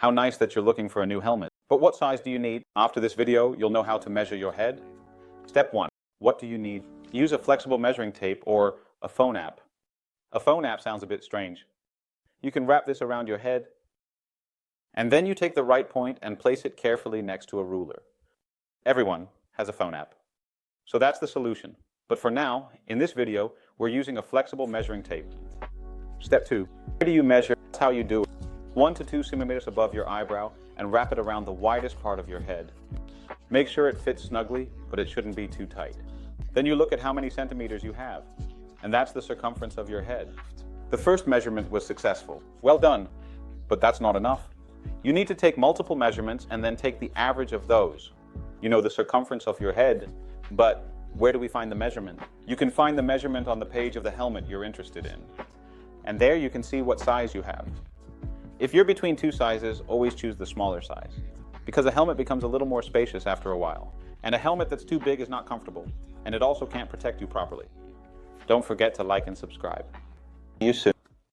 How nice that you're looking for a new helmet. But what size do you need? After this video, you'll know how to measure your head. Step 1. What do you need? Use a flexible measuring tape or a phone app. A phone app sounds a bit strange. You can wrap this around your head, and then you take the right point and place it carefully next to a ruler. Everyone has a phone app. So that's the solution. But for now, in this video, we're using a flexible measuring tape. Step 2. Where do you measure? That's how you do it. 1 to 2 centimeters above your eyebrow and wrap it around the widest part of your head. Make sure it fits snugly, but it shouldn't be too tight. Then you look at how many centimeters you have, and that's the circumference of your head. The first measurement was successful. Well done. But that's not enough. You need to take multiple measurements and then take the average of those. You know the circumference of your head, but where do we find the measurement? You can find the measurement on the page of the helmet you're interested in. And there you can see what size you have. If you're between two sizes, always choose the smaller size, because a helmet becomes a little more spacious after a while. And a helmet that's too big is not comfortable, and it also can't protect you properly. Don't forget to like and subscribe. See you soon.